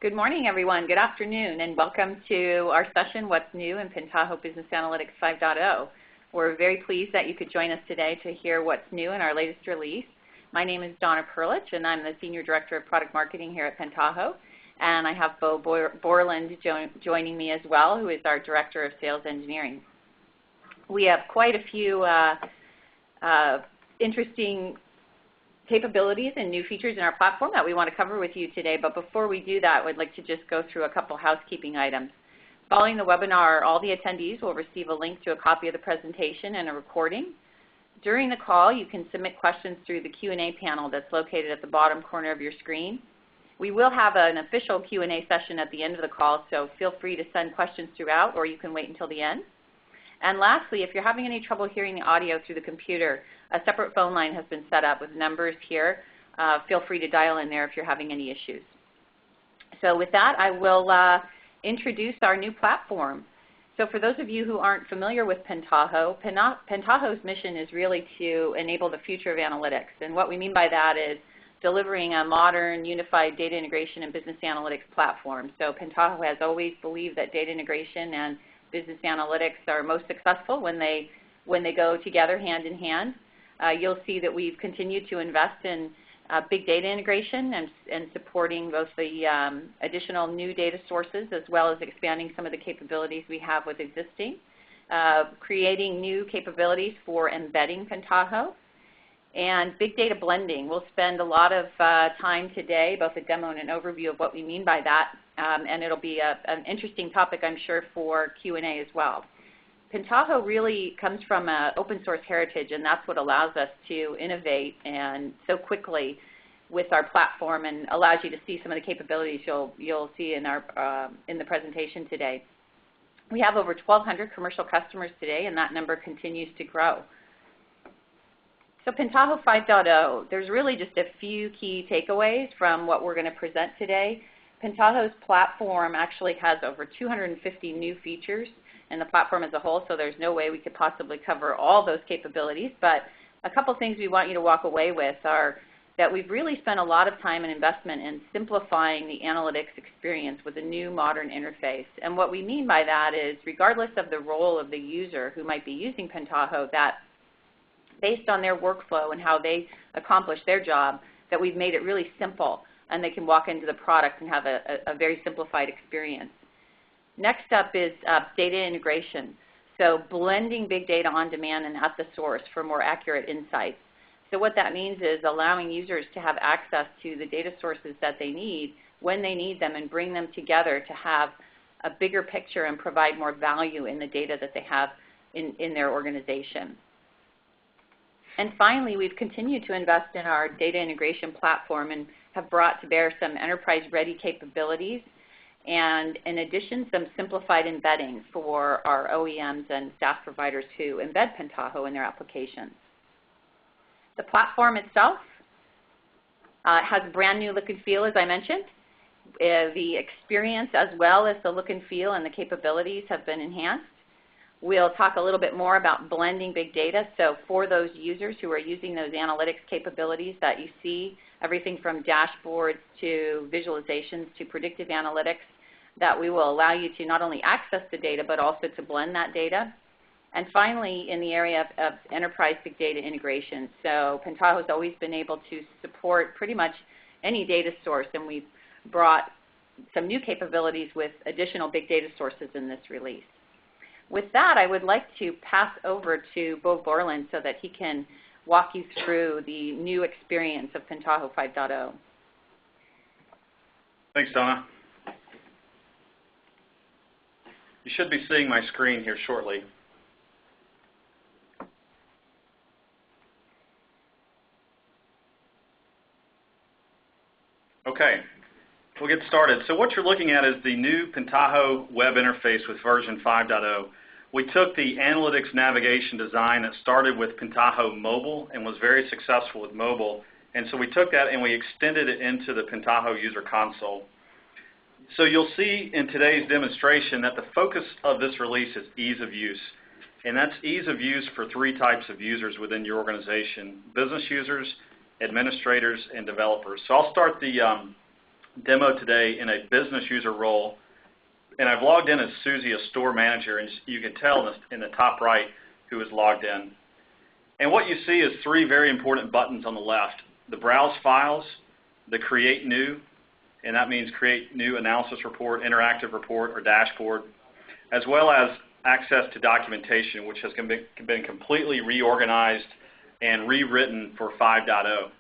Good morning, everyone. Good afternoon, and welcome to our session, What's New in Pentaho Business Analytics 5.0. We're very pleased that you could join us today to hear what's new in our latest release. My name is Donna Perlich, and I'm the Senior Director of Product Marketing here at Pentaho. And I have Bo Borland joining me as well, who is our Director of Sales Engineering. We have quite a few interesting capabilities and new features in our platform that we want to cover with you today. But before we do that, we'd like to just go through a couple housekeeping items. Following the webinar, all the attendees will receive a link to a copy of the presentation and a recording. During the call, you can submit questions through the Q&A panel that's located at the bottom corner of your screen. We will have an official Q&A session at the end of the call, so feel free to send questions throughout, or you can wait until the end. And lastly, if you're having any trouble hearing the audio through the computer, a separate phone line has been set up with numbers here. Feel free to dial in there if you're having any issues. So with that, I will introduce our new platform. So for those of you who aren't familiar with Pentaho, Pentaho's mission is really to enable the future of analytics. And what we mean by that is delivering a modern, unified data integration and business analytics platform. So Pentaho has always believed that data integration and business analytics are most successful when they go together hand in hand. You'll see that we've continued to invest in big data integration and supporting both the additional new data sources as well as expanding some of the capabilities we have with existing, creating new capabilities for embedding Pentaho, and big data blending. We'll spend a lot of time today, both a demo and an overview of what we mean by that, and it'll be an interesting topic, I'm sure, for Q&A as well. Pentaho really comes from an open source heritage, and that's what allows us to innovate and so quickly with our platform and allows you to see some of the capabilities you'll see in the presentation today. We have over 1,200 commercial customers today, and that number continues to grow. So Pentaho 5.0, there's really just a few key takeaways from what we're going to present today. Pentaho's platform actually has over 250 new features in the platform as a whole, so there's no way we could possibly cover all those capabilities. But a couple things we want you to walk away with are that we've really spent a lot of time and investment in simplifying the analytics experience with a new modern interface. And what we mean by that is, regardless of the role of the user who might be using Pentaho, that based on their workflow and how they accomplish their job, that we've made it really simple and they can walk into the product and have a very simplified experience. Next up is data integration. So blending big data on demand and at the source for more accurate insights. So what that means is allowing users to have access to the data sources that they need when they need them and bring them together to have a bigger picture and provide more value in the data that they have in their organization. And finally, we've continued to invest in our data integration platform and have brought to bear some enterprise-ready capabilities, and in addition, some simplified embedding for our OEMs and SaaS providers who embed Pentaho in their applications. The platform itself has a brand new look and feel, as I mentioned. The experience as well as the look and feel and the capabilities have been enhanced. We'll talk a little bit more about blending big data. So for those users who are using those analytics capabilities that you see, everything from dashboards to visualizations to predictive analytics, that we will allow you to not only access the data but also to blend that data. And finally, in the area of enterprise big data integration. So Pentaho has always been able to support pretty much any data source, and we've brought some new capabilities with additional big data sources in this release. With that, I would like to pass over to Bo Borland so that he can walk you through the new experience of Pentaho 5.0. Thanks, Donna. You should be seeing my screen here shortly. Okay, we'll get started. So what you're looking at is the new Pentaho web interface with version 5.0. We took the analytics navigation design that started with Pentaho Mobile and was very successful with mobile. And so we took that and we extended it into the Pentaho user console. So you'll see in today's demonstration that the focus of this release is ease of use. And that's ease of use for three types of users within your organization: business users, administrators, and developers. So I'll start the demo today in a business user role, and I've logged in as Susie, a store manager, and you can tell in the top right who is logged in. And what you see is three very important buttons on the left: the Browse Files, the Create New, and that means create new analysis report, interactive report, or dashboard, as well as access to documentation, which has been completely reorganized and rewritten for 5.0.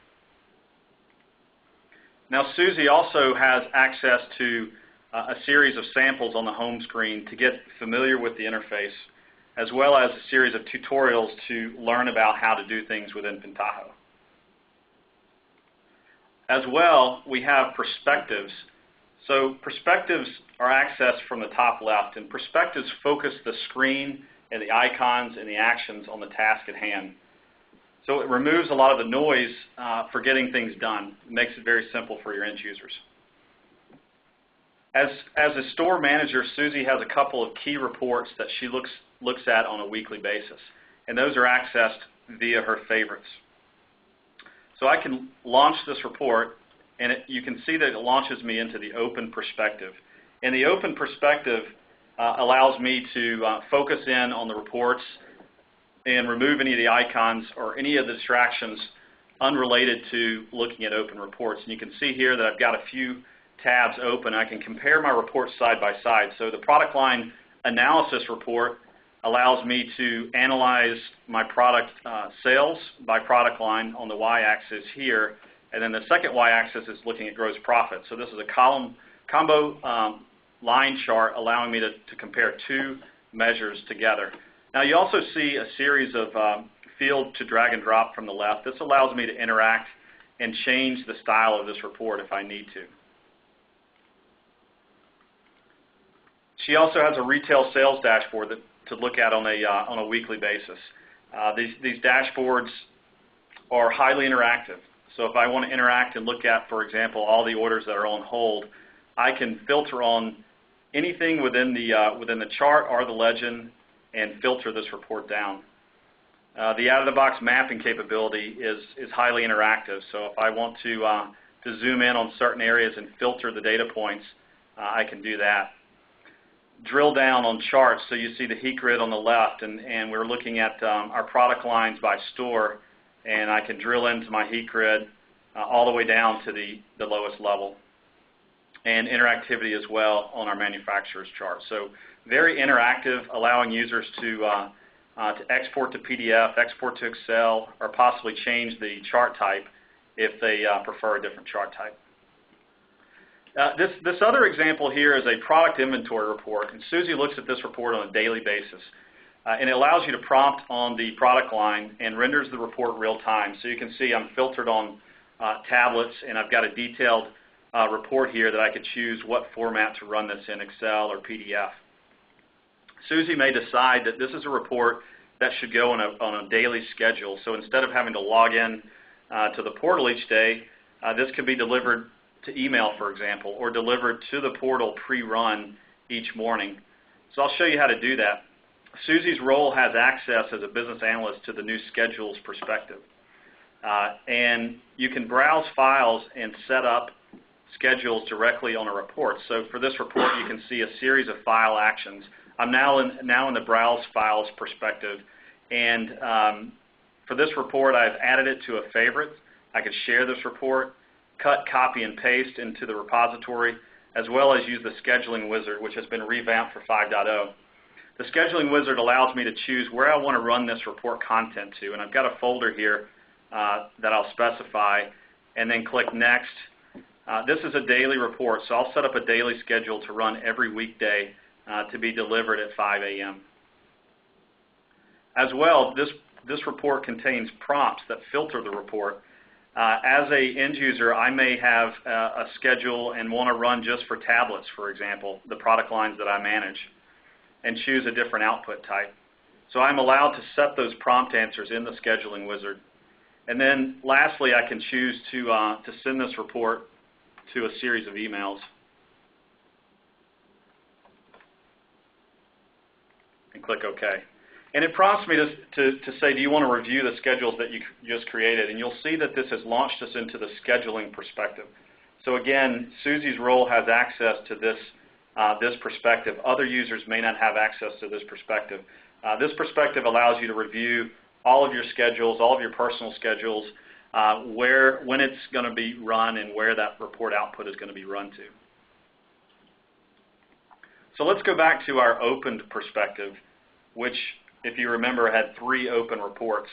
Now, Susie also has access to a series of samples on the home screen to get familiar with the interface, as well as a series of tutorials to learn about how to do things within Pentaho. As well, we have perspectives. So perspectives are accessed from the top left, and perspectives focus the screen and the icons and the actions on the task at hand. So it removes a lot of the noise for getting things done. It makes it very simple for your end users. As a store manager, Susie has a couple of key reports that she looks at on a weekly basis, and those are accessed via her favorites. So I can launch this report, and you can see that it launches me into the open perspective. And the open perspective allows me to focus in on the reports and remove any of the icons or any of the distractions unrelated to looking at open reports. And you can see here that I've got a few tabs open. I can compare my reports side by side. So the product line analysis report allows me to analyze my product sales by product line on the y-axis here, and then the second y-axis is looking at gross profit. So this is a combo line chart allowing me to compare two measures together. Now you also see a series of field to drag and drop from the left. This allows me to interact and change the style of this report if I need to. She also has a retail sales dashboard to look at on a weekly basis. These dashboards are highly interactive. So if I want to interact and look at, for example, all the orders that are on hold, I can filter on anything within the chart or the legend and filter this report down. The out-of-the-box mapping capability is highly interactive. So if I want to zoom in on certain areas and filter the data points, I can do that. Drill down on charts, so you see the heat grid on the left, and we're looking at our product lines by store, and I can drill into my heat grid all the way down to the lowest level, and interactivity as well on our manufacturer's chart. So very interactive, allowing users to export to PDF, export to Excel, or possibly change the chart type if they prefer a different chart type. This other example here is a product inventory report, and Susie looks at this report on a daily basis. And it allows you to prompt on the product line and renders the report real time. So you can see I'm filtered on tablets, and I've got a detailed report here that I could choose what format to run this in, Excel or PDF. Susie may decide that this is a report that should go on a daily schedule. So instead of having to log in to the portal each day, this could be delivered to email, for example, or delivered to the portal pre-run each morning. So I'll show you how to do that. Susie's role has access as a business analyst to the new schedules perspective. And you can browse files and set up schedules directly on a report. So for this report, you can see a series of file actions. I'm now in the browse files perspective. And for this report, I've added it to a favorite. I could share this report, cut, copy, and paste into the repository, as well as use the scheduling wizard, which has been revamped for 5.0. The scheduling wizard allows me to choose where I want to run this report content to, and I've got a folder here that I'll specify, and then click Next. This is a daily report, so I'll set up a daily schedule to run every weekday to be delivered at 5 a.m. As well, this report contains prompts that filter the report. As an end user, I may have a schedule and want to run just for tablets, for example, the product lines that I manage, and choose a different output type. So I'm allowed to set those prompt answers in the scheduling wizard. And then lastly, I can choose to send this report to a series of emails. And click OK. And it prompts me to say, do you want to review the schedules that you just created? And you'll see that this has launched us into the scheduling perspective. So again, Susie's role has access to this, this perspective. Other users may not have access to this perspective. This perspective allows you to review all of your schedules, all of your personal schedules, when it's going to be run and where that report output is going to be run to. So let's go back to our opened perspective, which, if you remember, had 3 open reports.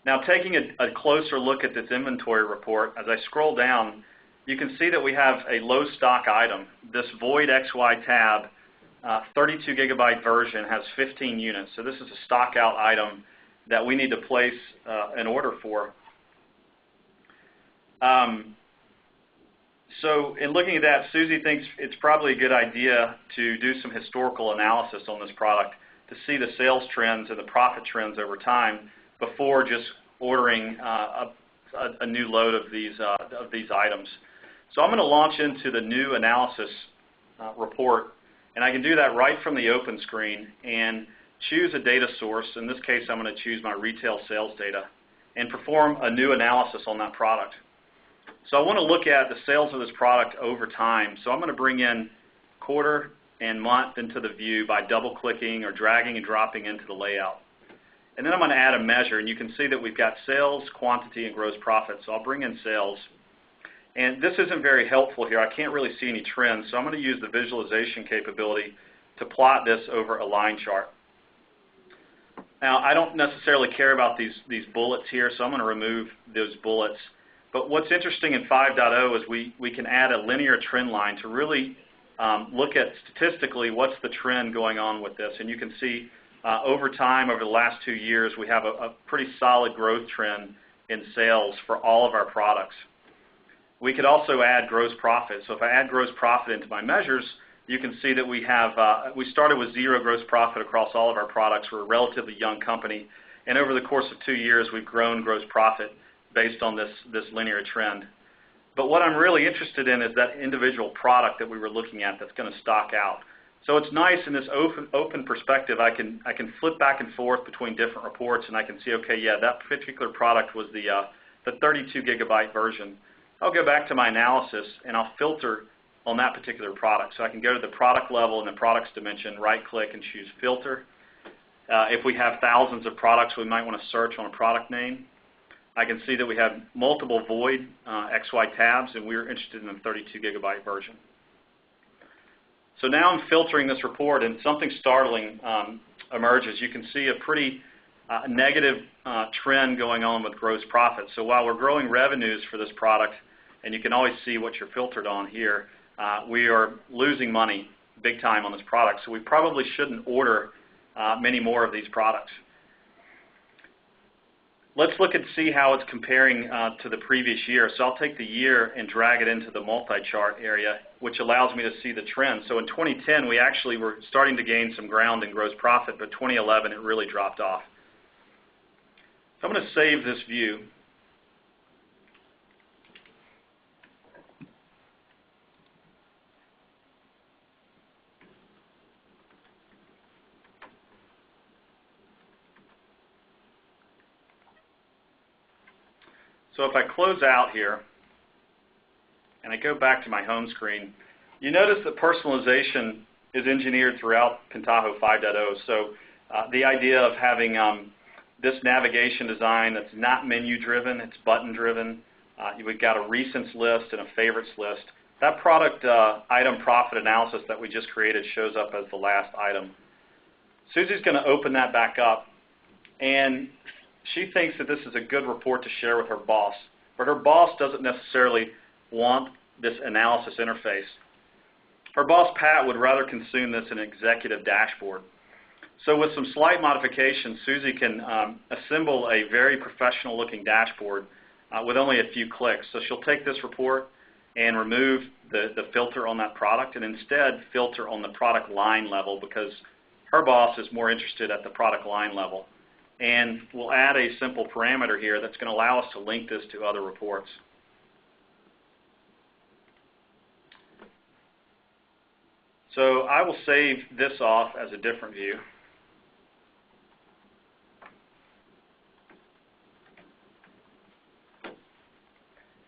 Now, taking a closer look at this inventory report, as I scroll down, you can see that we have a low stock item. This void XY tab, 32 gigabyte version, has 15 units. So this is a stock out item that we need to place an order for. So in looking at that, Susie thinks it's probably a good idea to do some historical analysis on this product to see the sales trends and the profit trends over time before just ordering a new load of these items. So I'm going to launch into the new analysis report, and I can do that right from the open screen and choose a data source. In this case, I'm going to choose my retail sales data and perform a new analysis on that product. So I want to look at the sales of this product over time. So I'm going to bring in quarter and month into the view by double-clicking or dragging and dropping into the layout. And then I'm going to add a measure, and you can see that we've got sales, quantity, and gross profit. So I'll bring in sales. And this isn't very helpful here. I can't really see any trends, so I'm going to use the visualization capability to plot this over a line chart. Now, I don't necessarily care about these bullets here, so I'm going to remove those bullets. But what's interesting in 5.0 is we can add a linear trend line to really look at statistically what's the trend going on with this. And you can see over time, over the last 2 years, we have a pretty solid growth trend in sales for all of our products. We could also add gross profit. So if I add gross profit into my measures, you can see that we started with 0 gross profit across all of our products. We're a relatively young company, and over the course of 2 years, we've grown gross profit based on this linear trend. But what I'm really interested in is that individual product that we were looking at that's going to stock out. So it's nice in this open perspective. I can flip back and forth between different reports, and I can see, okay, yeah, that particular product was the 32 gigabyte version. I'll go back to my analysis, and I'll filter on that particular product. So I can go to the product level in the products dimension, right-click, and choose Filter. If we have thousands of products, we might want to search on a product name. I can see that we have multiple void XY tabs, and we're interested in the 32 gigabyte version. So now I'm filtering this report, and something startling emerges. You can see a pretty negative trend going on with gross profit. So while we're growing revenues for this product, and you can always see what you're filtered on here, we are losing money big time on this product. So we probably shouldn't order many more of these products. Let's look and see how it's comparing to the previous year. So I'll take the year and drag it into the multi-chart area, which allows me to see the trend. So in 2010, we actually were starting to gain some ground in gross profit, but 2011, it really dropped off. So I'm going to save this view. So if I close out here and I go back to my home screen, you notice that personalization is engineered throughout Pentaho 5.0. So the idea of having this navigation design that's not menu-driven, it's button-driven. We've got a recents list and a favorites list. That product item profit analysis that we just created shows up as the last item. Susie's going to open that back up, and she thinks that this is a good report to share with her boss, but her boss doesn't necessarily want this analysis interface. Her boss, Pat, would rather consume this in an executive dashboard. So with some slight modifications, Susie can assemble a very professional-looking dashboard with only a few clicks. So she'll take this report and remove the filter on that product and instead filter on the product line level because her boss is more interested at the product line level. And we'll add a simple parameter here that's going to allow us to link this to other reports. So I will save this off as a different view.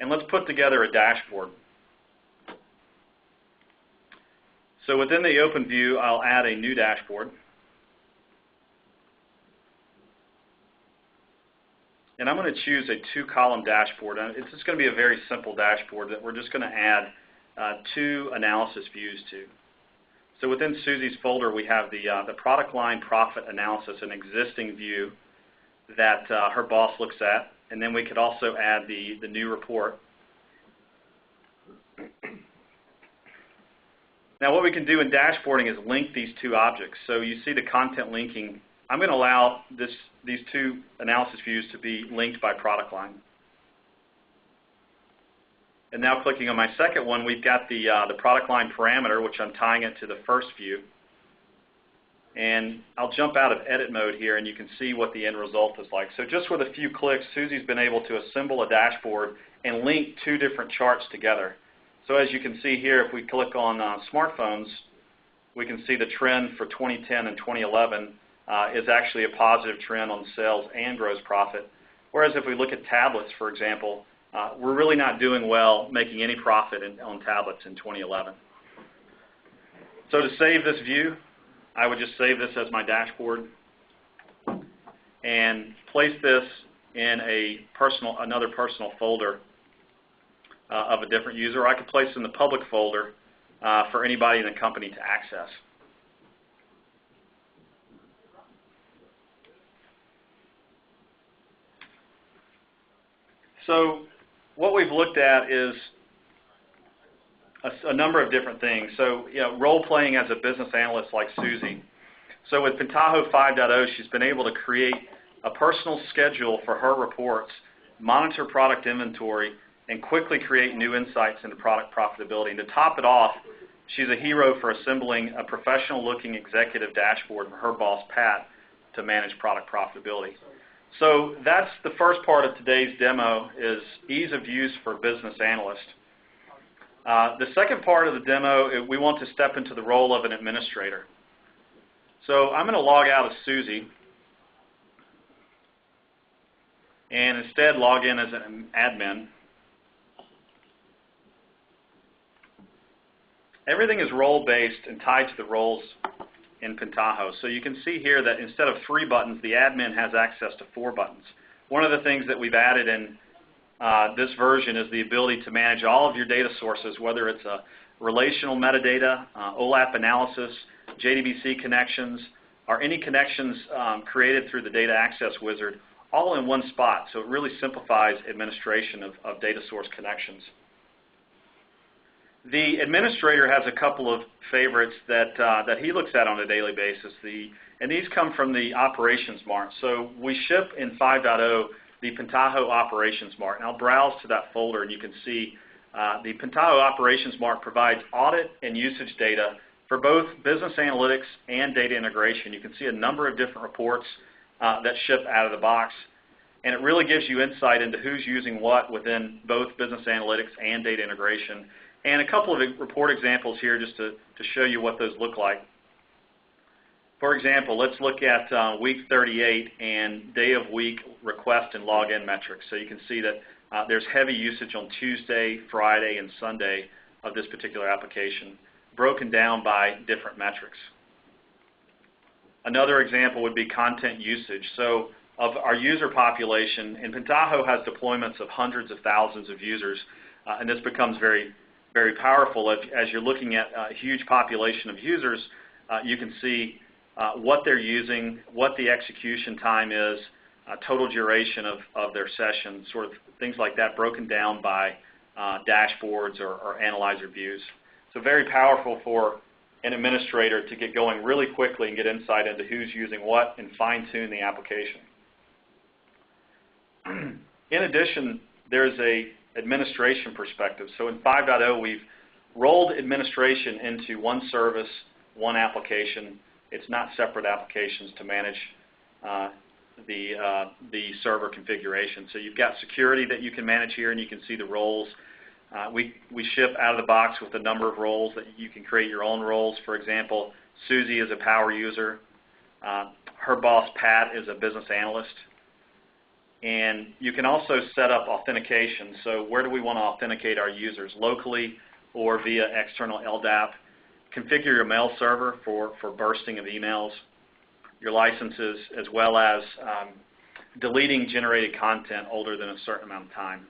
And let's put together a dashboard. So within the open view, I'll add a new dashboard. And I'm going to choose a 2-column dashboard. And it's just going to be a very simple dashboard that we're just going to add 2 analysis views to. So within Susie's folder, we have the product line profit analysis, an existing view that her boss looks at. And then we could also add the new report. Now what we can do in dashboarding is link these 2 objects. So you see the content linking. I'm going to allow these 2 analysis views to be linked by product line. And now clicking on my second one, we've got the product line parameter, which I'm tying it to the first view. And I'll jump out of edit mode here, and you can see what the end result is like. So just with a few clicks, Susie's been able to assemble a dashboard and link 2 different charts together. So as you can see here, if we click on smartphones, we can see the trend for 2010 and 2011 is actually a positive trend on sales and gross profit. Whereas if we look at tablets, for example, we're really not doing well making any profit on tablets in 2011. So to save this view, I would just save this as my dashboard and place this in another personal folder of a different user. Or I could place it in the public folder for anybody in the company to access. So what we've looked at is a number of different things. So role-playing as a business analyst like Susie. So with Pentaho 5.0, she's been able to create a personal schedule for her reports, monitor product inventory, and quickly create new insights into product profitability. And to top it off, she's a hero for assembling a professional-looking executive dashboard for her boss, Pat, to manage product profitability. So that's the first part of today's demo, is ease of use for business analysts. The second part of the demo, we want to step into the role of an administrator. So I'm going to log out of Susie and instead log in as an admin. Everything is role-based and tied to the roles in Pentaho. So you can see here that instead of 3 buttons, the admin has access to 4 buttons. One of the things that we've added in this version is the ability to manage all of your data sources, whether it's a relational metadata, OLAP analysis, JDBC connections, or any connections created through the data access wizard, all in one spot. So it really simplifies administration of data source connections. The administrator has a couple of favorites that he looks at on a daily basis, and these come from the Operations Mart. So we ship in 5.0 the Pentaho Operations Mart, and I'll browse to that folder, and you can see the Pentaho Operations Mart provides audit and usage data for both business analytics and data integration. You can see a number of different reports that ship out of the box, and it really gives you insight into who's using what within both business analytics and data integration. And a couple of report examples here just to show you what those look like. For example, let's look at week 38 and day of week request and login metrics. So you can see that there's heavy usage on Tuesday, Friday, and Sunday of this particular application, broken down by different metrics. Another example would be content usage. So of our user population, and Pentaho has deployments of hundreds of thousands of users, and this becomes very powerful. As you're looking at a huge population of users, you can see what they're using, what the execution time is, total duration of their session, sort of things like that, broken down by dashboards or analyzer views. So very powerful for an administrator to get going really quickly and get insight into who's using what and fine-tune the application. In addition, there's a administration perspective. So in 5.0, we've rolled administration into one service, one application. It's not separate applications to manage the server configuration. So you've got security that you can manage here, and you can see the roles. We ship out of the box with a number of roles that you can create your own roles. For example, Susie is a power user. Her boss, Pat, is a business analyst. And you can also set up authentication. So where do we want to authenticate our users, locally or via external LDAP? configure your mail server for bursting of emails, your licenses, as well as deleting generated content older than a certain amount of time.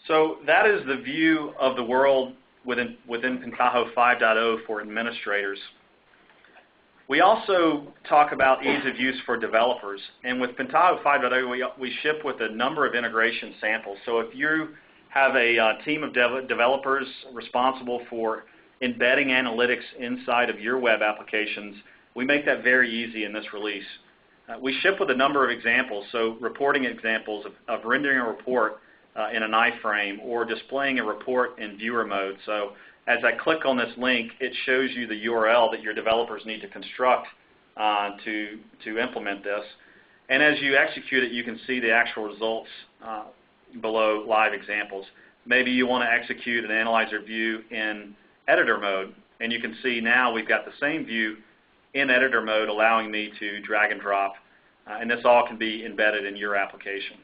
So that is the view of the world within Pentaho 5.0 for administrators. We also talk about ease of use for developers, and with Pentaho 5.0 we ship with a number of integration samples. So if you have a team of developers responsible for embedding analytics inside of your web applications, we make that very easy in this release. We ship with a number of examples, so reporting examples of rendering a report in an iframe or displaying a report in viewer mode. So as I click on this link, it shows you the URL that your developers need to construct to implement this. And as you execute it, you can see the actual results below live examples. Maybe you want to execute an analyzer view in editor mode, and you can see now we've got the same view in editor mode, allowing me to drag and drop, and this all can be embedded in your application.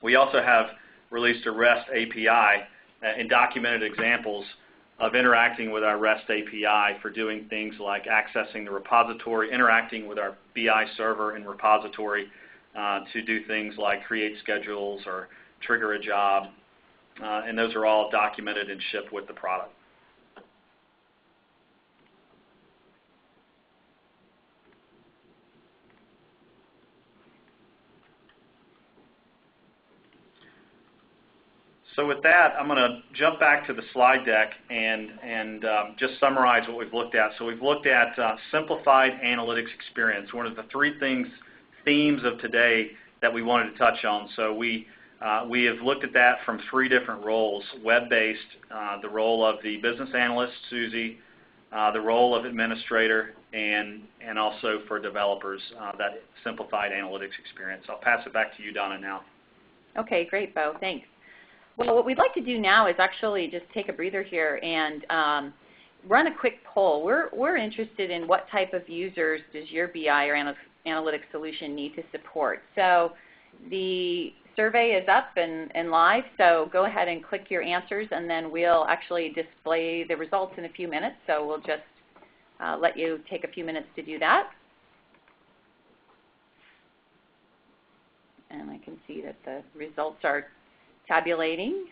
We also have released a REST API and documented examples of interacting with our REST API for doing things like accessing the repository, interacting with our BI server and repository to do things like create schedules or trigger a job, and those are all documented and shipped with the product. So with that, I'm going to jump back to the slide deck and just summarize what we've looked at. So we've looked at simplified analytics experience, one of the three themes of today that we wanted to touch on. So we have looked at that from three different roles: web-based, the role of the business analyst, Susie, the role of administrator, and also for developers, that simplified analytics experience. I'll pass it back to you, Donna, now. Okay, great, Bo. Thanks. Well, what we'd like to do now is actually just take a breather here and run a quick poll. We're interested in what type of users does your BI or analytics solution need to support. So the survey is up and live, so go ahead and click your answers, and then we'll actually display the results in a few minutes. So we'll just let you take a few minutes to do that. And I can see that the results are tabulating.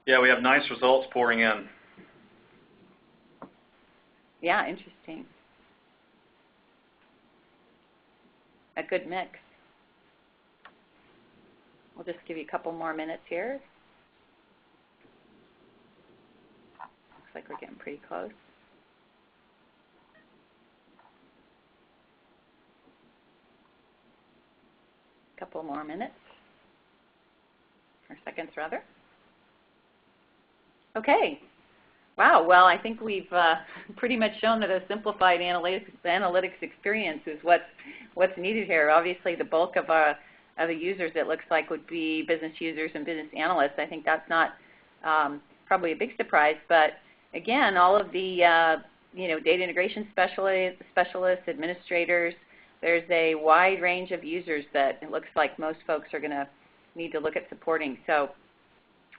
Yeah, we have nice results pouring in. Yeah, interesting. A good mix. We'll just give you a couple more minutes here. Looks like we're getting pretty close. A couple more minutes. Or seconds, rather. Okay. Wow. Well, I think we've pretty much shown that a simplified analytics experience is what's needed here. Obviously, the bulk of the users, it looks like, would be business users and business analysts. I think that's not probably a big surprise. But again, all of the data integration specialists, administrators, there's a wide range of users that it looks like most folks are going to need to look at supporting. So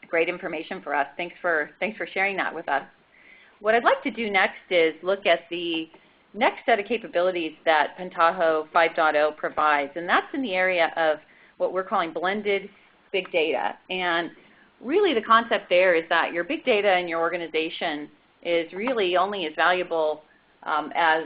great information for us. Thanks for sharing that with us. What I'd like to do next is look at the next set of capabilities that Pentaho 5.0 provides, and that's in the area of what we're calling blended big data. And really the concept there is that your big data in your organization is really only as valuable as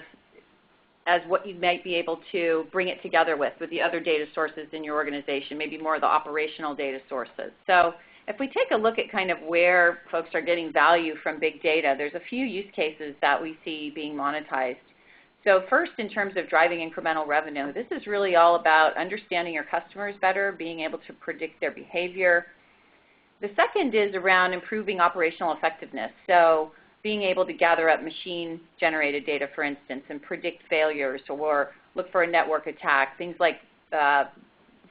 what you might be able to bring it together with the other data sources in your organization, maybe more of the operational data sources. So if we take a look at kind of where folks are getting value from big data, there's a few use cases that we see being monetized. So first, in terms of driving incremental revenue, this is really all about understanding your customers better, being able to predict their behavior. The second is around improving operational effectiveness. So being able to gather up machine-generated data, for instance, and predict failures or look for a network attack, things like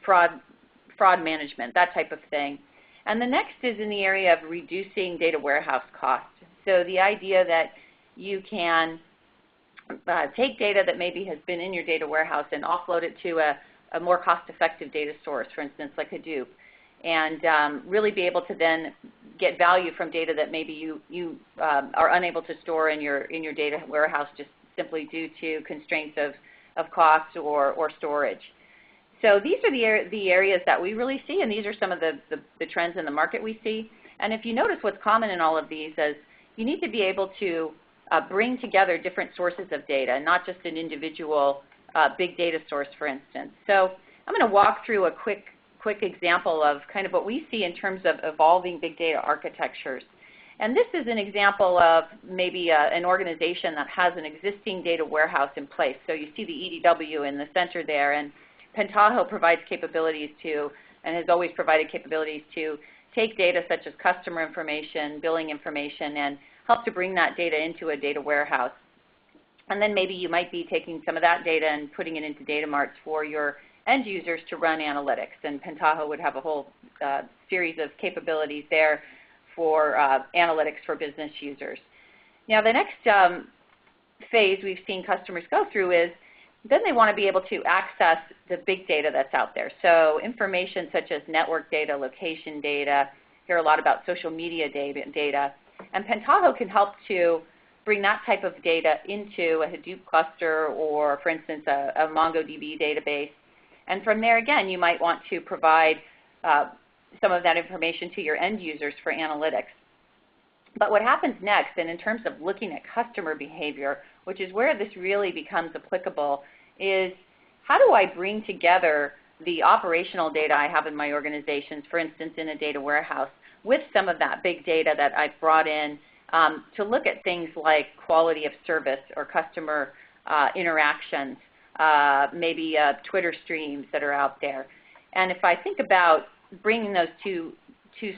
fraud management, that type of thing. And the next is in the area of reducing data warehouse costs. So the idea that you can take data that maybe has been in your data warehouse and offload it to a more cost-effective data source, for instance, like Hadoop, and really be able to then get value from data that maybe you are unable to store in your data warehouse just simply due to constraints of cost or storage. So these are the areas that we really see, and these are some of the trends in the market we see. And if you notice what's common in all of these is you need to be able to bring together different sources of data, not just an individual big data source, for instance. So I'm going to walk through a quick example of kind of what we see in terms of evolving big data architectures. And this is an example of maybe an organization that has an existing data warehouse in place. So you see the EDW in the center there, and Pentaho provides capabilities to, and has always provided capabilities to, take data such as customer information, billing information, and help to bring that data into a data warehouse. And then maybe you might be taking some of that data and putting it into data marts for your end users to run analytics. And Pentaho would have a whole series of capabilities there for analytics for business users. Now the next phase we've seen customers go through is then they want to be able to access the big data that's out there. So information such as network data, location data, hear a lot about social media data. And Pentaho can help to bring that type of data into a Hadoop cluster or, for instance, a MongoDB database. And from there, again, you might want to provide some of that information to your end users for analytics. But what happens next, and in terms of looking at customer behavior, which is where this really becomes applicable, is how do I bring together the operational data I have in my organizations, for instance, in a data warehouse, with some of that big data that I've brought in to look at things like quality of service or customer interactions, maybe Twitter streams that are out there. And if I think about bringing those two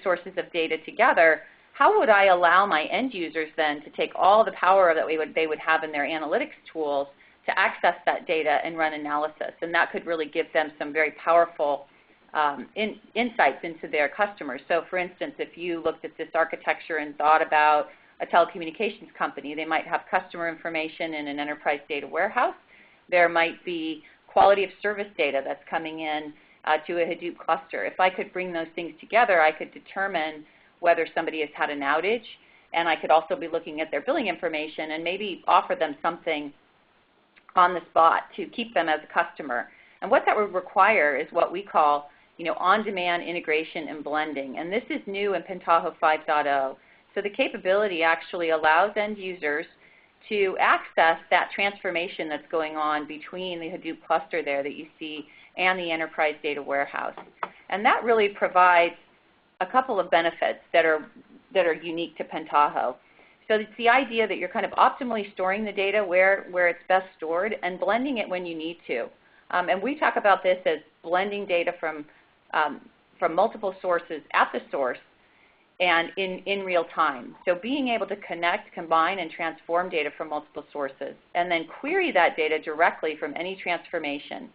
sources of data together, how would I allow my end users then to take all the power that they would have in their analytics tools to access that data and run analysis? And that could really give them some very powerful insights into their customers. So for instance, if you looked at this architecture and thought about a telecommunications company, they might have customer information in an enterprise data warehouse. There might be quality of service data that's coming in to a Hadoop cluster. If I could bring those things together, I could determine whether somebody has had an outage, and I could also be looking at their billing information and maybe offer them something on the spot to keep them as a customer. And what that would require is what we call on-demand integration and blending. And this is new in Pentaho 5.0. So the capability actually allows end users to access that transformation that's going on between the Hadoop cluster there that you see and the enterprise data warehouse. And that really provides a couple of benefits that are unique to Pentaho. So it's the idea that you're kind of optimally storing the data where it's best stored and blending it when you need to. And we talk about this as blending data from multiple sources at the source and in real time. So being able to connect, combine, and transform data from multiple sources, and then query that data directly from any transformation.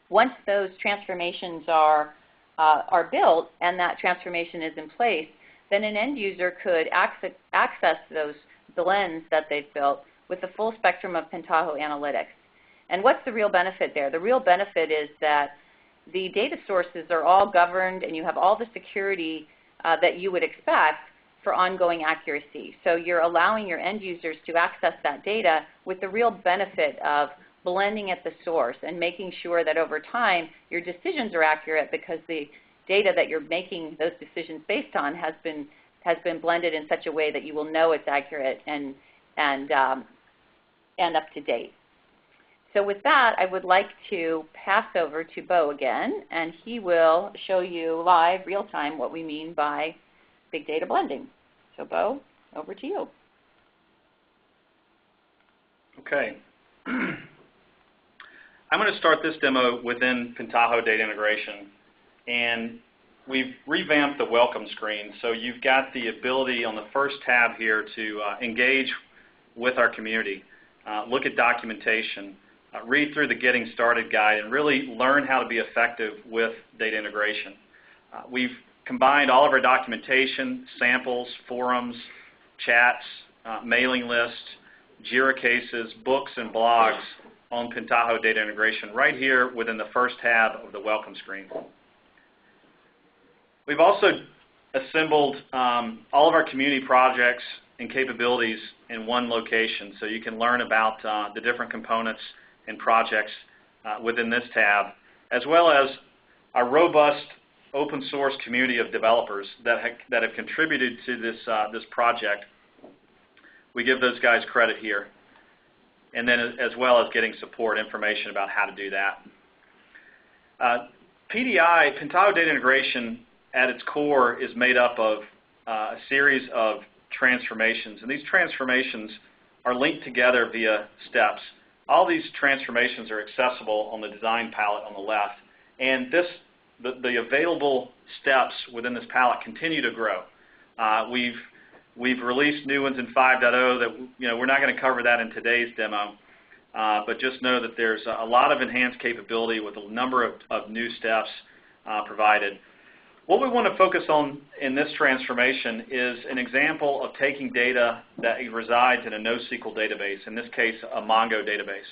Once those transformations are built and that transformation is in place, then an end user could access those blends that they've built with the full spectrum of Pentaho analytics. And what's the real benefit there? The real benefit is that the data sources are all governed and you have all the security that you would expect for ongoing accuracy. So you're allowing your end users to access that data with the real benefit of blending at the source and making sure that over time your decisions are accurate because the data that you're making those decisions based on has been blended in such a way that you will know it's accurate and up to date. So with that, I would like to pass over to Bo again, and he will show you live, real time, what we mean by big data blending. So Bo, over to you. Okay. I'm going to start this demo within Pentaho Data Integration, and we've revamped the welcome screen. So you've got the ability on the first tab here to engage with our community, look at documentation, read through the Getting Started guide, and really learn how to be effective with data integration. We've combined all of our documentation, samples, forums, chats, mailing lists, JIRA cases, books, and blogs on Pentaho Data Integration right here within the first tab of the welcome screen. We've also assembled all of our community projects and capabilities in one location, so you can learn about the different components and projects within this tab, as well as our robust open source community of developers that have contributed to this project. We give those guys credit here, and then as well as getting support information about how to do that. PDI, Pentaho Data Integration, at its core is made up of a series of transformations, and these transformations are linked together via steps. All these transformations are accessible on the design palette on the left, and the available steps within this palette continue to grow. We've released new ones in 5.0 that we're not going to cover that in today's demo, but just know that there's a lot of enhanced capability with a number of new steps provided. What we want to focus on in this transformation is an example of taking data that resides in a NoSQL database, in this case a Mongo database.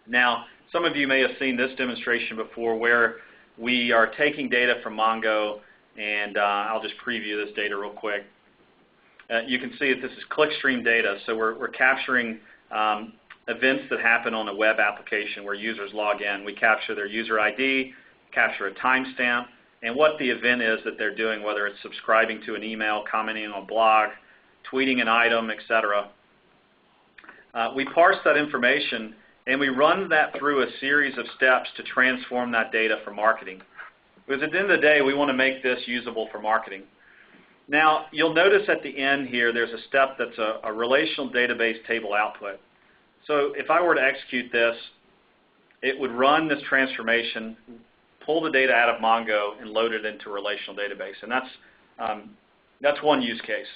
Now, some of you may have seen this demonstration before where we are taking data from Mongo, and I'll just preview this data real quick. You can see that this is clickstream data, so we're capturing events that happen on a web application where users log in. We capture their user ID, capture a timestamp, and what the event is that they're doing, whether it's subscribing to an email, commenting on a blog, tweeting an item, etc. We parse that information, and we run that through a series of steps to transform that data for marketing. Because at the end of the day, we want to make this usable for marketing. Now, you'll notice at the end here, there's a step that's a relational database table output. So if I were to execute this, it would run this transformation, pull the data out of Mongo, and load it into a relational database. And that's one use case.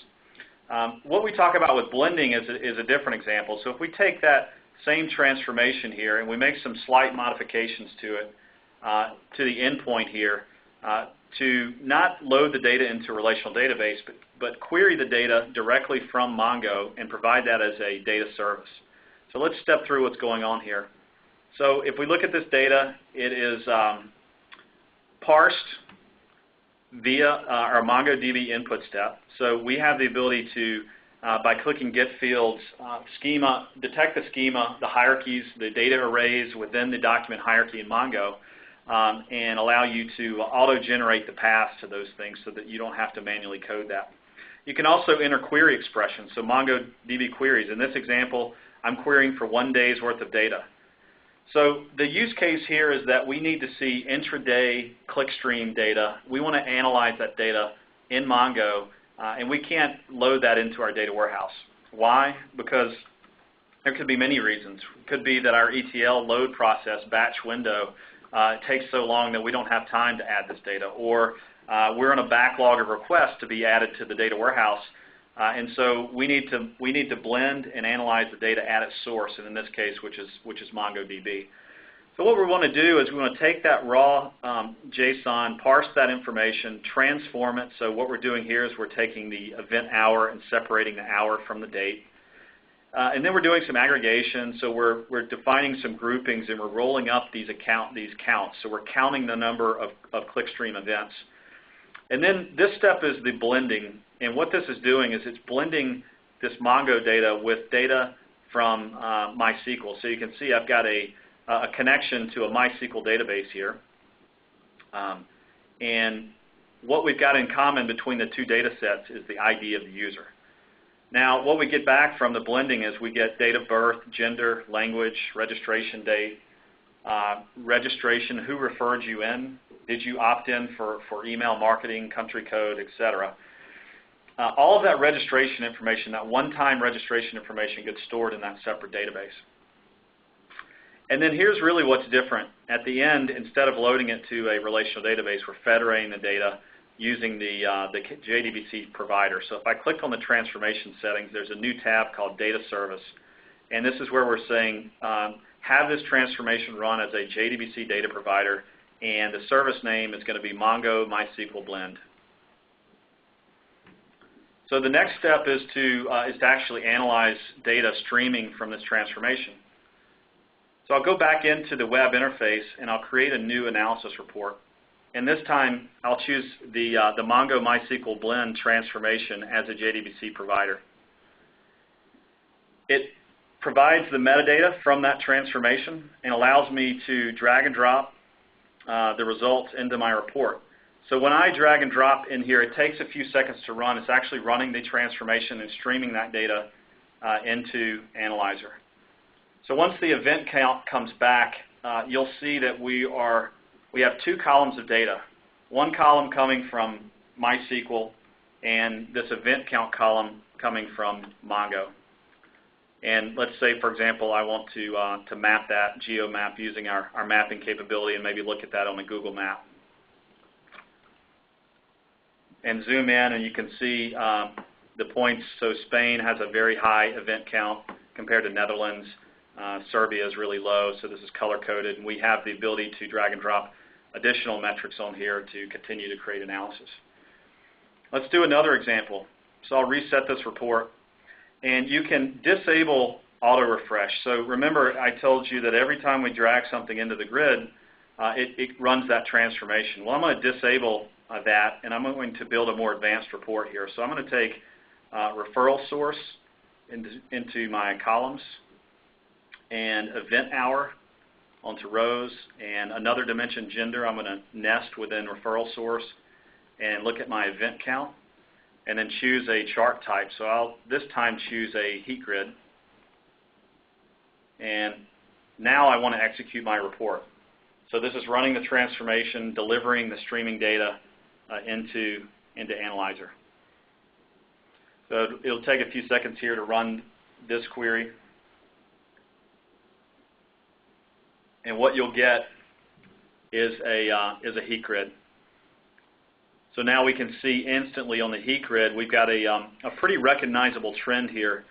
What we talk about with blending is a different example. So if we take that same transformation here and we make some slight modifications to it, to the endpoint here, to not load the data into a relational database, but query the data directly from Mongo and provide that as a data service. So let's step through what's going on here. So if we look at this data, it is parsed via our MongoDB input step. So we have the ability to, by clicking Get Fields, schema, detect the schema, the hierarchies, the data arrays within the document hierarchy in Mongo, and allow you to auto-generate the paths to those things so that you don't have to manually code that. You can also enter query expressions, so MongoDB queries. In this example, I'm querying for 1 day's worth of data. So the use case here is that we need to see intraday clickstream data. We want to analyze that data in Mongo, and we can't load that into our data warehouse. Why? Because there could be many reasons. It could be that our ETL load process, batch window, takes so long that we don't have time to add this data, or we're in a backlog of requests to be added to the data warehouse, and so we need to blend and analyze the data at its source, and in this case, which is MongoDB. So what we want to do is we want to take that raw JSON, parse that information, transform it. So what we're doing here is we're taking the event hour and separating the hour from the date. And then we're doing some aggregation, so we're defining some groupings, and we're rolling up these counts. So we're counting the number of clickstream events. And then this step is the blending, and what this is doing is it's blending this Mongo data with data from MySQL. So you can see I've got a connection to a MySQL database here. And what we've got in common between the two data sets is the ID of the user. Now, what we get back from the blending is we get date of birth, gender, language, registration date, registration, who referred you in, did you opt in for email marketing, country code, etc. All of that registration information, that one-time registration information, gets stored in that separate database. And then here's really what's different. At the end, instead of loading it to a relational database, we're federating the data using the JDBC provider. So if I click on the transformation settings, there's a new tab called Data Service. And this is where we're saying, have this transformation run as a JDBC data provider, and the service name is going to be Mongo MySQL Blend. So the next step is to actually analyze data streaming from this transformation. So I'll go back into the web interface, and I'll create a new analysis report. And this time, I'll choose the Mongo MySQL blend transformation as a JDBC provider. It provides the metadata from that transformation and allows me to drag and drop the results into my report. So when I drag and drop in here, it takes a few seconds to run. It's actually running the transformation and streaming that data into Analyzer. So once the event count comes back, you'll see that we have two columns of data. One column coming from MySQL and this event count column coming from Mongo. And let's say, for example, I want to map that, geomap using our mapping capability and maybe look at that on a Google map. And zoom in and you can see the points. So Spain has a very high event count compared to Netherlands. Serbia is really low, so this is color-coded. And we have the ability to drag and drop additional metrics on here to continue to create analysis. Let's do another example. So I'll reset this report. And you can disable auto-refresh. So remember, I told you that every time we drag something into the grid, it runs that transformation. Well, I'm going to disable that, and I'm going to build a more advanced report here. So I'm going to take referral source into my columns and event hour onto rows, and another dimension gender I'm going to nest within referral source and look at my event count and then choose a chart type. So I'll this time choose a heat grid, and now I want to execute my report. So this is running the transformation, delivering the streaming data into Analyzer. So it'll take a few seconds here to run this query. And what you'll get is a heat grid. So now we can see instantly on the heat grid, we've got a pretty recognizable trend here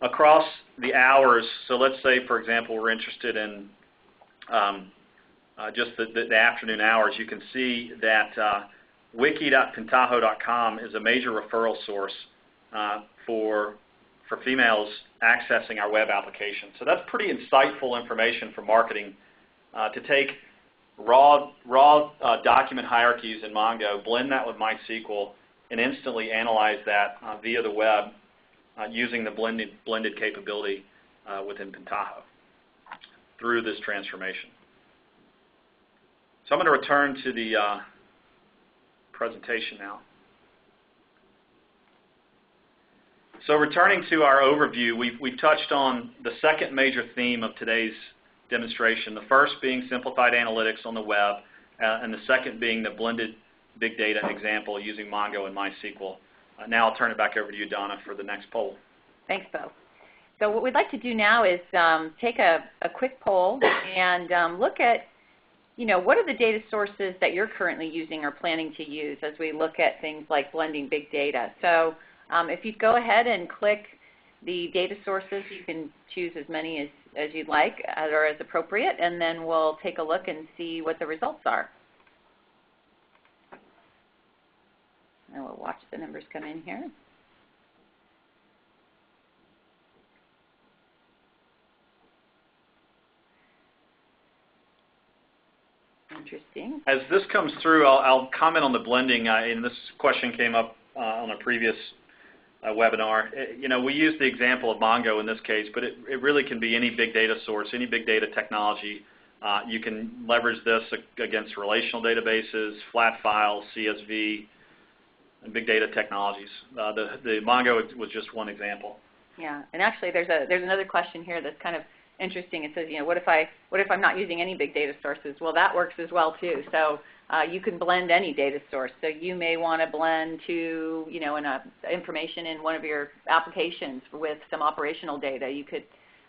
across the hours. So let's say, for example, we're interested in just the afternoon hours. You can see that wiki.pentaho.com is a major referral source for females accessing our web application. So that's pretty insightful information for marketing to take raw document hierarchies in Mongo, blend that with MySQL, and instantly analyze that via the web using the blended capability within Pentaho through this transformation. So I'm going to return to the presentation now. So returning to our overview, we've touched on the second major theme of today's demonstration, the first being simplified analytics on the web, and the second being the blended big data example using Mongo and MySQL. Now I'll turn it back over to you, Donna, for the next poll. Thanks, Bo. So what we'd like to do now is take a quick poll and look at, what are the data sources that you're currently using or planning to use as we look at things like blending big data. So if you go ahead and click the data sources, you can choose as many as you'd like or as appropriate, and then we'll take a look and see what the results are. And we'll watch the numbers come in here. Interesting. As this comes through, I'll comment on the blending, and this question came up on a previous webinar. We use the example of Mongo in this case, but it really can be any big data source, any big data technology. You can leverage this against relational databases, flat files, CSV, and big data technologies. The Mongo was just one example. Yeah, and actually there's another question here that's kind of interesting. It says, what if I'm not using any big data sources? Well, that works as well too. So you can blend any data source. So you may want to blend to, information in one of your applications with some operational data. You could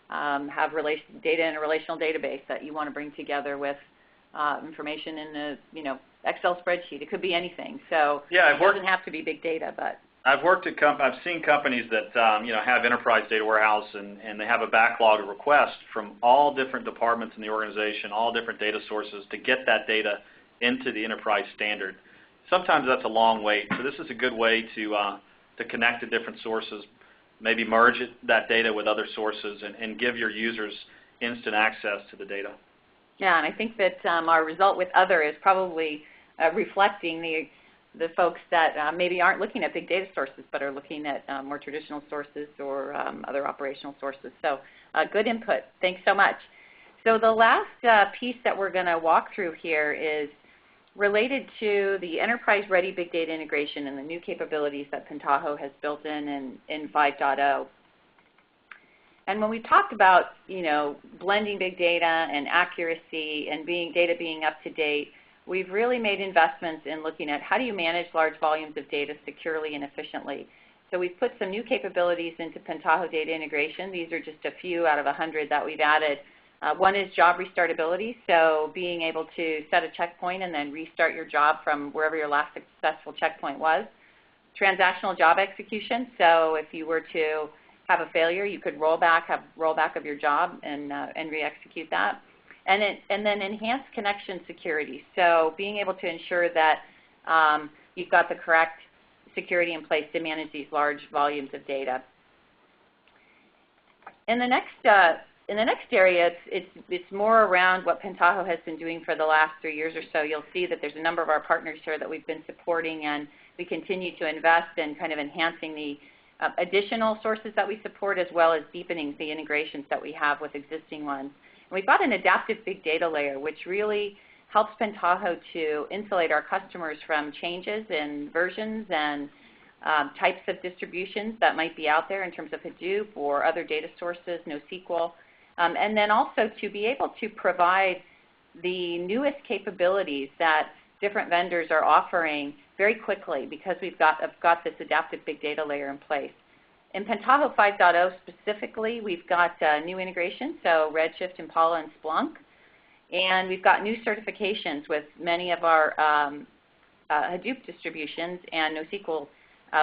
have data in a relational database that you want to bring together with information in a Excel spreadsheet. It could be anything. So yeah, it doesn't have to be big data, but. I've seen companies that have enterprise data warehouse and they have a backlog of requests from all different departments in the organization, all different data sources to get that data into the enterprise standard. Sometimes that's a long wait, so this is a good way to connect to different sources, maybe merge that data with other sources and give your users instant access to the data. Yeah, and I think that our result with other is probably reflecting the folks that maybe aren't looking at big data sources but are looking at more traditional sources or other operational sources. So good input. Thanks so much. So the last piece that we're going to walk through here is related to the enterprise-ready big data integration and the new capabilities that Pentaho has built in 5.0. And when we talked about, blending big data and accuracy and data being up to date, we've really made investments in looking at how do you manage large volumes of data securely and efficiently. So we've put some new capabilities into Pentaho data integration. These are just a few out of 100 that we've added. One is job restartability, so being able to set a checkpoint and then restart your job from wherever your last successful checkpoint was. Transactional job execution, so if you were to have a failure, you could have rollback of your job and re-execute that. And then enhanced connection security, so being able to ensure that you've got the correct security in place to manage these large volumes of data. In the next area, it's more around what Pentaho has been doing for the last 3 years or so. You'll see that there's a number of our partners here that we've been supporting, and we continue to invest in kind of enhancing the additional sources that we support, as well as deepening the integrations that we have with existing ones. And we've got an adaptive big data layer, which really helps Pentaho to insulate our customers from changes in versions and types of distributions that might be out there in terms of Hadoop or other data sources, NoSQL, and then also to be able to provide the newest capabilities that different vendors are offering very quickly because we've got this adaptive big data layer in place. In Pentaho 5.0 specifically, we've got new integrations, so Redshift, Impala, and Splunk. And we've got new certifications with many of our Hadoop distributions and NoSQL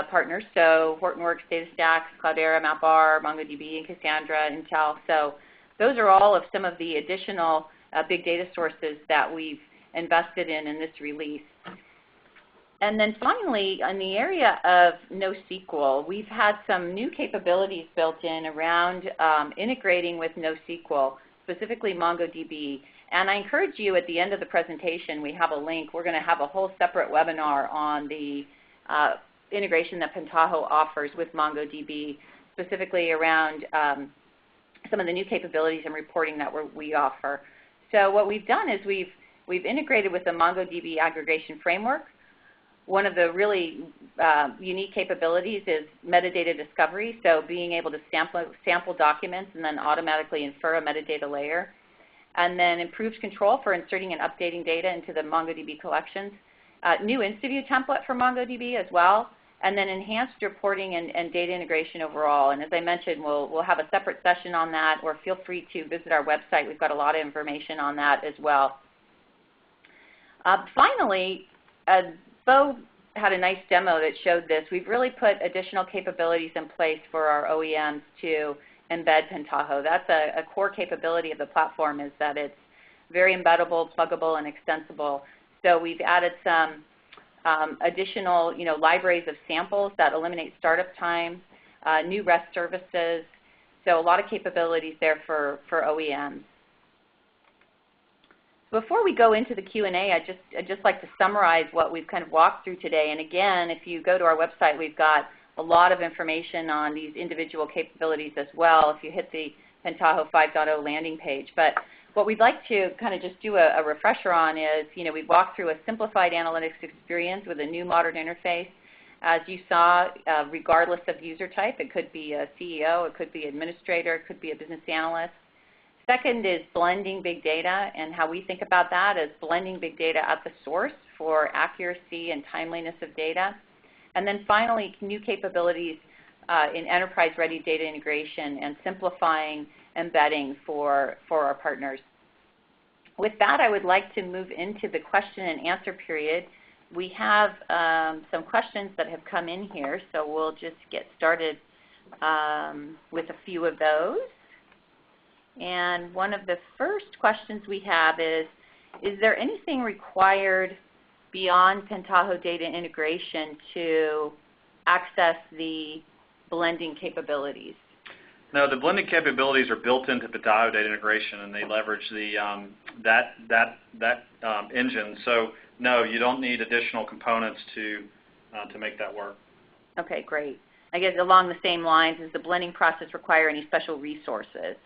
partners, so Hortonworks, DataStax, Cloudera, MapR, MongoDB, and Cassandra, Intel. So those are all of some of the additional big data sources that we've invested in this release. And then finally, in the area of NoSQL, we've had some new capabilities built in around integrating with NoSQL, specifically MongoDB. And I encourage you at the end of the presentation, we have a link. We're going to have a whole separate webinar on the integration that Pentaho offers with MongoDB, specifically around some of the new capabilities and reporting that we offer. So what we've done is we've integrated with the MongoDB aggregation framework. One of the really unique capabilities is metadata discovery, so being able to sample documents and then automatically infer a metadata layer. And then improved control for inserting and updating data into the MongoDB collections. New InstaView template for MongoDB as well. And then enhanced reporting and data integration overall. And as I mentioned, we'll have a separate session on that, or feel free to visit our website. We've got a lot of information on that as well. Finally, Bo had a nice demo that showed this. We've really put additional capabilities in place for our OEMs to embed Pentaho. That's a core capability of the platform, is that it's very embeddable, pluggable, and extensible. So we've added some additional libraries of samples that eliminate startup time, new REST services. So a lot of capabilities there for OEMs. Before we go into the Q&A, I'd just like to summarize what we've kind of walked through today. And again, if you go to our website, we've got a lot of information on these individual capabilities as well if you hit the Pentaho 5.0 landing page. But what we'd like to kind of just do a refresher on is, we've walked through a simplified analytics experience with a new modern interface. As you saw, regardless of user type, it could be a CEO, it could be administrator, it could be a business analyst. Second is blending big data, and how we think about that is blending big data at the source for accuracy and timeliness of data. And then finally, new capabilities in enterprise-ready data integration and simplifying embedding for our partners. With that, I would like to move into the question and answer period. We have some questions that have come in here, so we'll just get started with a few of those. And one of the first questions we have is there anything required beyond Pentaho data integration to access the blending capabilities? No, the blending capabilities are built into Pentaho data integration, and they leverage the engine. So no, you don't need additional components to make that work. Okay, great. I guess along the same lines, does the blending process require any special resources?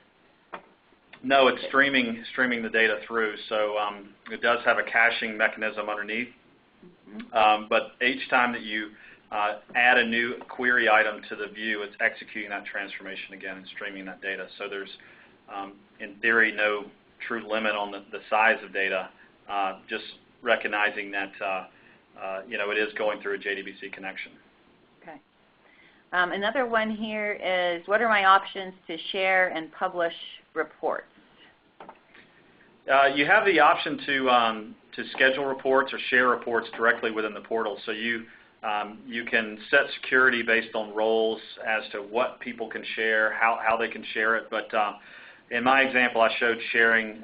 No, it's streaming the data through, so it does have a caching mechanism underneath. But each time that you add a new query item to the view, it's executing that transformation again and streaming that data. So there's, in theory, no true limit on the size of data, just recognizing that it is going through a JDBC connection. Okay. Another one here is, what are my options to share and publish reports? You have the option to schedule reports or share reports directly within the portal. So you can set security based on roles as to what people can share, how they can share it. But in my example, I showed sharing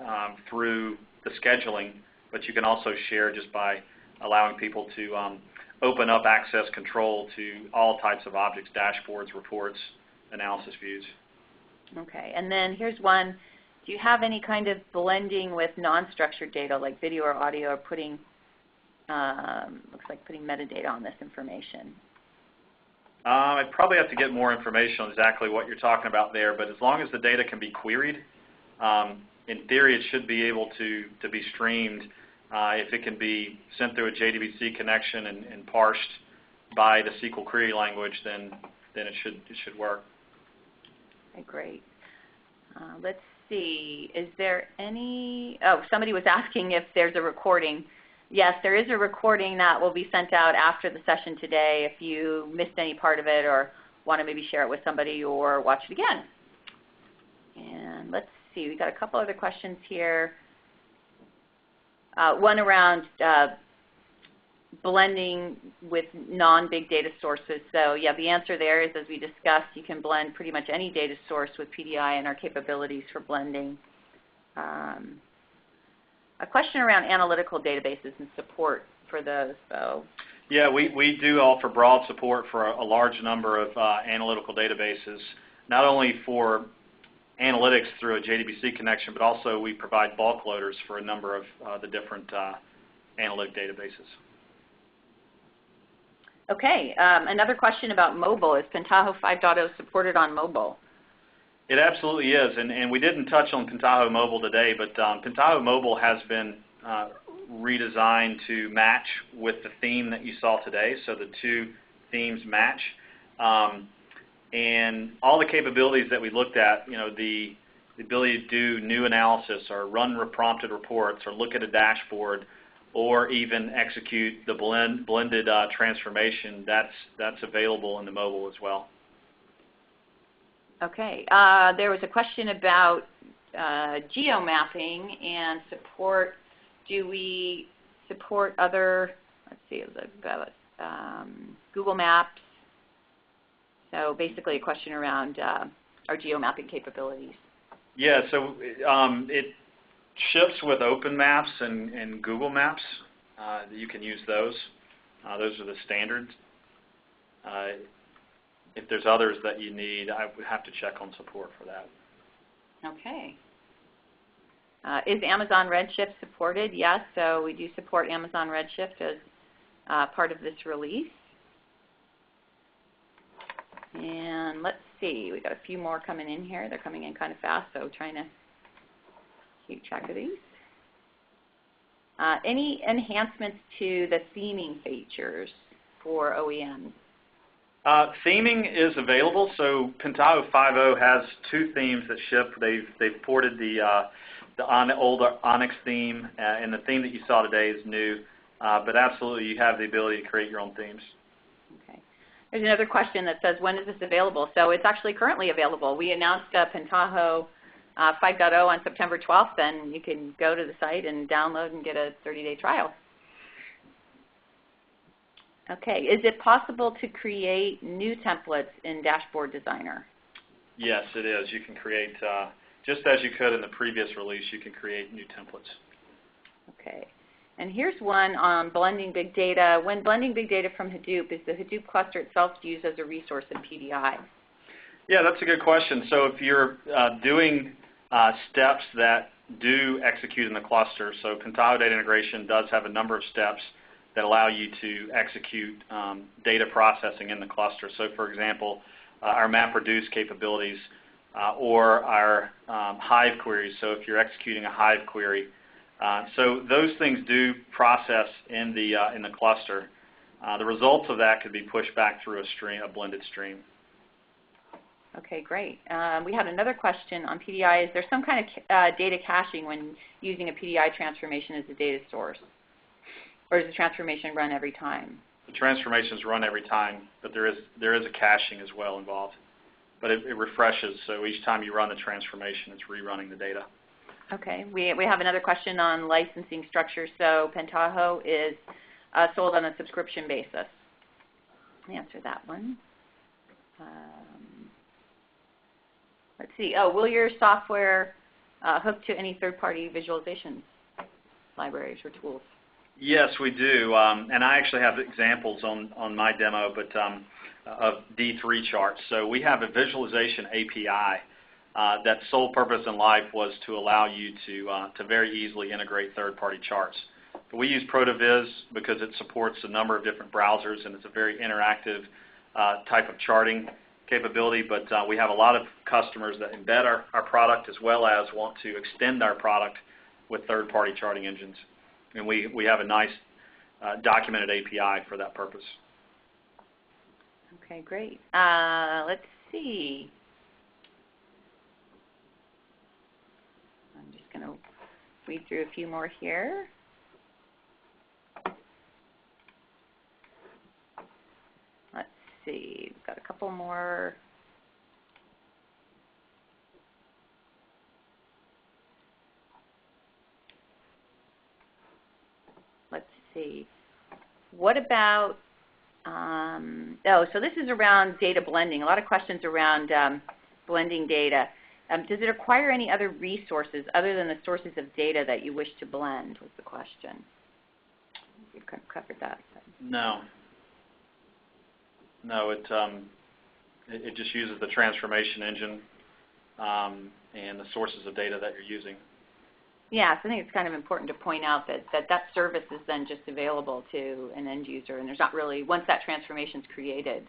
through the scheduling, but you can also share just by allowing people to open up access control to all types of objects, dashboards, reports, analysis views. Okay, and then here's one. Do you have any kind of blending with non-structured data like video or audio, or putting, looks like putting metadata on this information? I'd probably have to get more information on exactly what you're talking about there, but as long as the data can be queried, in theory it should be able to be streamed. If it can be sent through a JDBC connection and parsed by the SQL query language, then it should work. Okay, great. Let's see. Is there any? Oh, somebody was asking if there's a recording. Yes, there is a recording that will be sent out after the session today if you missed any part of it or want to maybe share it with somebody or watch it again. And let's see. We've got a couple other questions here. One around blending with non-big data sources. So yeah, the answer there is, as we discussed, you can blend pretty much any data source with PDI and our capabilities for blending. A question around analytical databases and support for those, though. Yeah, we do offer broad support for a large number of analytical databases, not only for analytics through a JDBC connection, but also we provide bulk loaders for a number of the different analytic databases. Okay, another question about mobile. Is Pentaho 5.0 supported on mobile? It absolutely is, and we didn't touch on Pentaho Mobile today, but Pentaho Mobile has been redesigned to match with the theme that you saw today, so the two themes match. And all the capabilities that we looked at, the ability to do new analysis or run prompted reports or look at a dashboard or even execute the blended transformation, that's available in the mobile as well. Okay. There was a question about geomapping and support. Do we support other, let's see, it was about Google Maps. So basically a question around our geomapping capabilities. Yeah, so it ships with Open Maps and Google Maps. You can use those. Those are the standards. If there's others that you need, I would have to check on support for that. Okay. Is Amazon Redshift supported? Yes, so we do support Amazon Redshift as part of this release. And let's see, we've got a few more coming in here. They're coming in kind of fast, so trying to keep track of these. Any enhancements to the theming features for OEMs? Theming is available. So Pentaho 5.0 has two themes that ship. They've ported the older Onyx theme, and the theme that you saw today is new. But absolutely, you have the ability to create your own themes. Okay. There's another question that says, when is this available? So it's actually currently available. We announced Pentaho 5.0 on September 12th, and you can go to the site and download and get a 30-day trial. Okay, is it possible to create new templates in Dashboard Designer? Yes, it is. You can create, just as you could in the previous release, you can create new templates. Okay, and here's one on blending big data. When blending big data from Hadoop, is the Hadoop cluster itself used as a resource in PDI? Yeah, that's a good question. So if you're doing steps that do execute in the cluster, so Pentaho data integration does have a number of steps that allow you to execute data processing in the cluster. So for example, our MapReduce capabilities or our Hive queries, so if you're executing a Hive query. So those things do process in the cluster. The results of that could be pushed back through a blended stream. Okay, great. We had another question on PDI. Is there some kind of data caching when using a PDI transformation as a data source? Or does the transformation run every time? The transformations run every time, but there is a caching as well involved. But it refreshes, so each time you run the transformation, it's rerunning the data. Okay. We have another question on licensing structure. So Pentaho is sold on a subscription basis. Answer that one. Let's see. Oh, will your software hook to any third-party visualization libraries or tools? Yes, we do. And I actually have examples on my demo, but of D3 charts. So we have a visualization API that sole purpose in life was to allow you to very easily integrate third-party charts. But we use ProtoViz because it supports a number of different browsers, and it's a very interactive type of charting capability. But we have a lot of customers that embed our product as well as want to extend our product with third-party charting engines. And we have a nice documented API for that purpose. Okay, great. Let's see. I'm just going to read through a few more here. Let's see. We've got a couple more. Let's see. What about, so this is around data blending. A lot of questions around blending data. Does it require any other resources other than the sources of data that you wish to blend, was the question. We've kind of covered that. No. No, it just uses the transformation engine and the sources of data that you're using. Yes, I think it's kind of important to point out that service is then just available to an end user, and there's not really, once that transformation is created,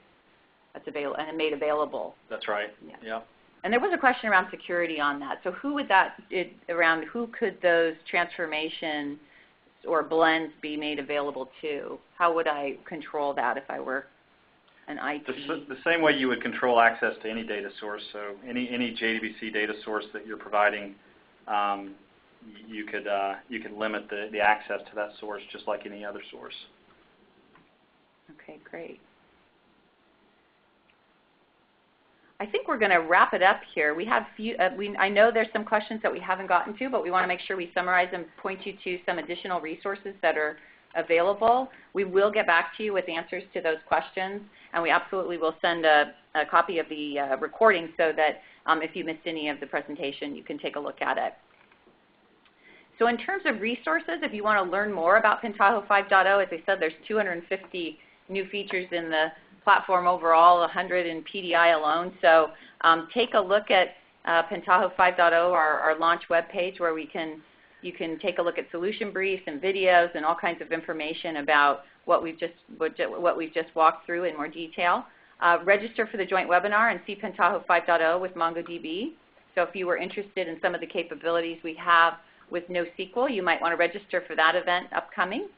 that's available and made available. That's right. Yeah. And there was a question around security on that. So who would who could those transformations or blends be made available to? How would I control that if I were an IT? The same way you would control access to any data source. So any JDBC data source that you're providing, you could limit the access to that source just like any other source. Okay, great. I think we're going to wrap it up here. We have I know there's some questions that we haven't gotten to, but we want to make sure we summarize and point you to some additional resources that are available. We will get back to you with answers to those questions, and we absolutely will send a copy of the recording so that if you missed any of the presentation, you can take a look at it. So in terms of resources, if you want to learn more about Pentaho 5.0, as I said, there's 250 new features in the platform overall, 100 in PDI alone. So take a look at Pentaho 5.0, our launch webpage, where you can take a look at solution briefs and videos and all kinds of information about what we've just walked through in more detail. Register for the joint webinar and see Pentaho 5.0 with MongoDB. So if you were interested in some of the capabilities we have with NoSQL, you might want to register for that event upcoming.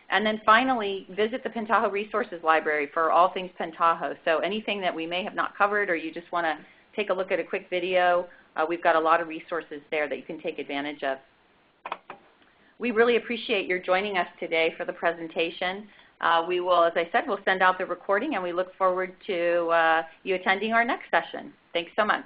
And then finally, visit the Pentaho Resources Library for all things Pentaho. So anything that we may have not covered or you just want to take a look at a quick video, we've got a lot of resources there that you can take advantage of. We really appreciate your joining us today for the presentation. We will, as I said, we'll send out the recording, and we look forward to you attending our next session. Thanks so much.